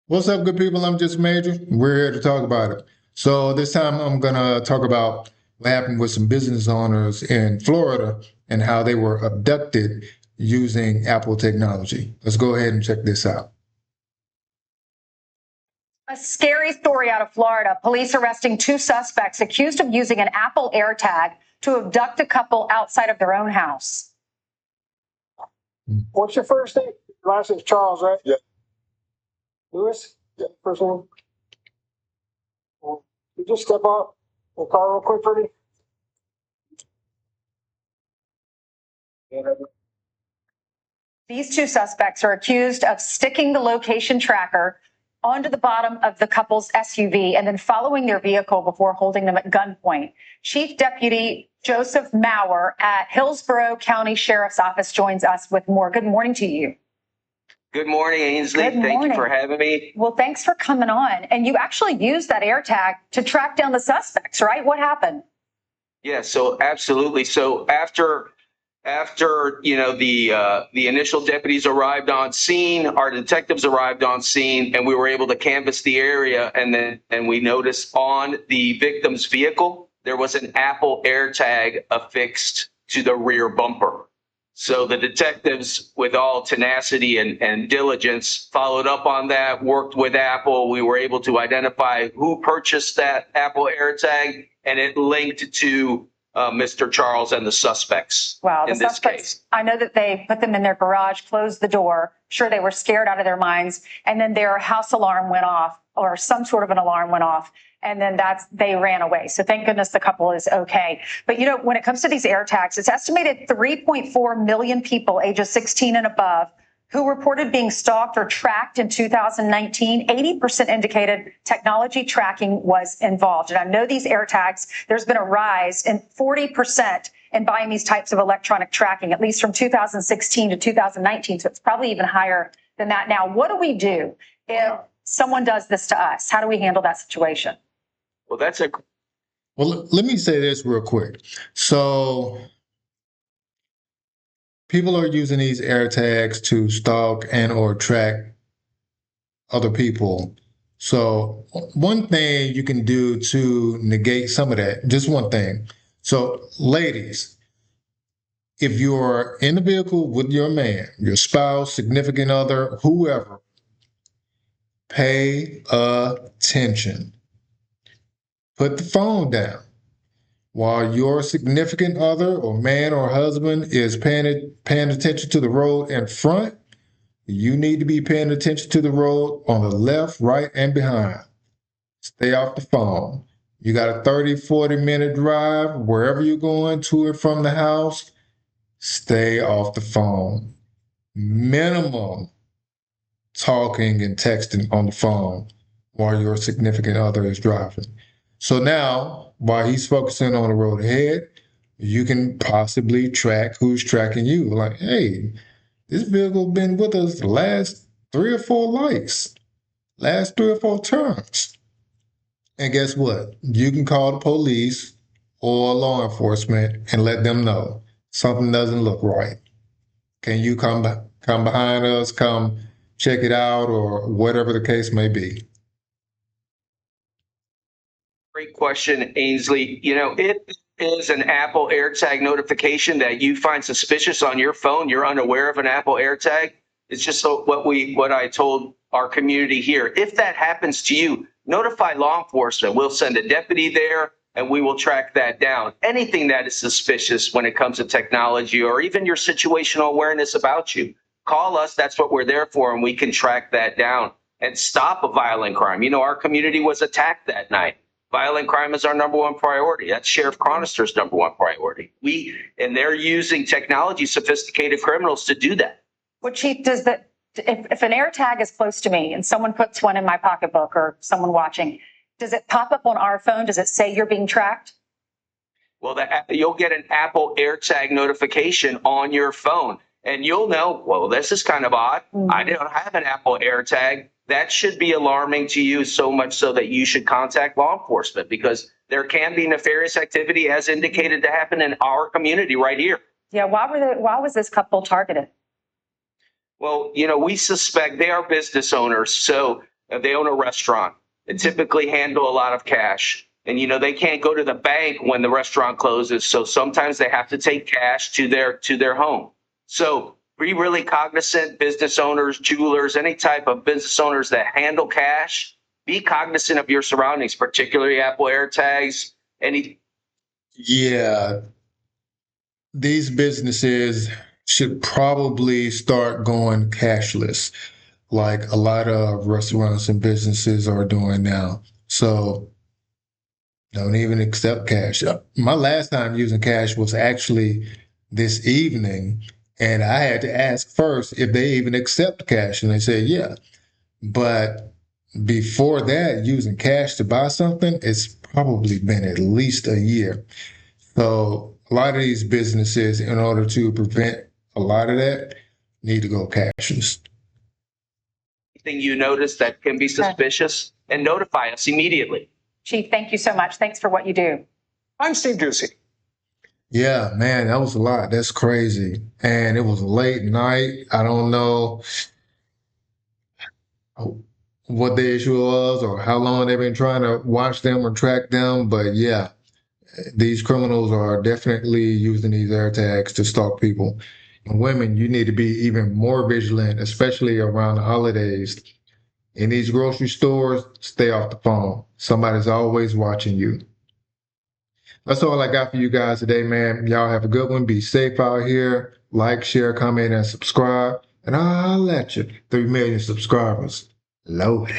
What's up, good people? I'm just Major. We're here to talk about it. So this time I'm gonna talk about what happened with some business owners in Florida and how they were abducted using Apple technology. Let's go ahead and check this out. A scary story out of Florida. Police arresting two suspects accused of using an Apple AirTag to abduct a couple outside of their own house. What's your first name? Last name's Charles, right? Yeah. Lewis? Yeah. First name? You just step up and call real quick for me. These two suspects are accused of sticking the location tracker onto the bottom of the couple's SUV and then following their vehicle before holding them at gunpoint. Chief Deputy Joseph Maurer at Hillsborough County Sheriff's Office joins us with more. Good morning to you. Good morning, Ainsley. Good Thank you morning. for having me. Well, thanks for coming on. And you actually used that AirTag to track down the suspects, right? What happened? Yeah, so absolutely. So after the initial deputies arrived on scene, our detectives arrived on scene, and we were able to canvass the area, and we noticed on the victim's vehicle there was an Apple AirTag affixed to the rear bumper. So the detectives, with all tenacity and diligence, followed up on that, worked with Apple. We were able to identify who purchased that Apple AirTag, and it linked to Mr. Charles and the suspects. Wow, the in this suspects, case. I know that they put them in their garage, closed the door. Sure, they were scared out of their minds. And then their house alarm went off, or some sort of an alarm went off. And then they ran away. So thank goodness the couple is okay. But, when it comes to these AirTags, it's estimated 3.4 million people ages 16 and above who reported being stalked or tracked in 2019. 80% indicated technology tracking was involved. And I know these AirTags, there's been a rise in 40% in buying these types of electronic tracking, at least from 2016 to 2019. So it's probably even higher than that now. What do we do if someone does this to us? How do we handle that situation? Well, Let me say this real quick. So people are using these AirTags to stalk and or track other people. So one thing you can do to negate some of that, just one thing. So ladies, if you're in the vehicle with your man, your spouse, significant other, whoever, pay attention. Put the phone down. While your significant other or man or husband is paying attention to the road in front, you need to be paying attention to the road on the left, right, and behind. Stay off the phone. You got a 30, 40-minute drive, wherever you're going to and from the house, stay off the phone. Minimum talking and texting on the phone while your significant other is driving. So now, while he's focusing on the road ahead, you can possibly track who's tracking you. Like, hey, this vehicle been with us the last 3 or 4 lights, last 3 or 4 turns. And guess what? You can call the police or law enforcement and let them know something doesn't look right. Can you come behind us, come check it out, or whatever the case may be? Great question, Ainsley. It is an Apple AirTag notification that you find suspicious on your phone. You're unaware of an Apple AirTag. It's just what I told our community here. If that happens to you, notify law enforcement. We'll send a deputy there and we will track that down. Anything that is suspicious when it comes to technology or even your situational awareness about you, call us. That's what we're there for, and we can track that down and stop a violent crime. Our community was attacked that night. Violent crime is our number one priority. That's Sheriff Cronister's number one priority. And they're using technology, sophisticated criminals to do that. What, Chief, does that, if an AirTag is close to me and someone puts one in my pocketbook or someone watching, does it pop up on our phone? Does it say you're being tracked? Well, you'll get an Apple AirTag notification on your phone, and you'll know, well, this is kind of odd. Mm-hmm. I don't have an Apple AirTag. That should be alarming to you, so much so that you should contact law enforcement, because there can be nefarious activity as indicated to happen in our community right here. Yeah, why was this couple targeted? Well, we suspect they are business owners. So They own a restaurant and typically handle a lot of cash. And they can't go to the bank when the restaurant closes, so sometimes they have to take cash to their home. So be really cognizant, business owners, jewelers, any type of business owners that handle cash. Be cognizant of your surroundings, particularly Apple AirTags. Yeah, these businesses should probably start going cashless, like a lot of restaurants and businesses are doing now. So don't even accept cash. My last time using cash was actually this evening, and I had to ask first if they even accept cash, and they said yeah. But before that, using cash to buy something, it's probably been at least a year. So a lot of these businesses, in order to prevent a lot of that, need to go cashless. Anything you notice that can be suspicious, and notify us immediately. Chief, thank you so much. Thanks for what you do. I'm Steve Ducey. Yeah, man, that was a lot. That's crazy. And it was late night. I don't know what the issue was or how long they've been trying to watch them or track them. But yeah, these criminals are definitely using these AirTags to stalk people. And women, you need to be even more vigilant, especially around the holidays. In these grocery stores, stay off the phone. Somebody's always watching you. That's all I got for you guys today, man. Y'all have a good one. Be safe out here. Like, share, comment, and subscribe. And I'll let you. 3 million subscribers. Loaded.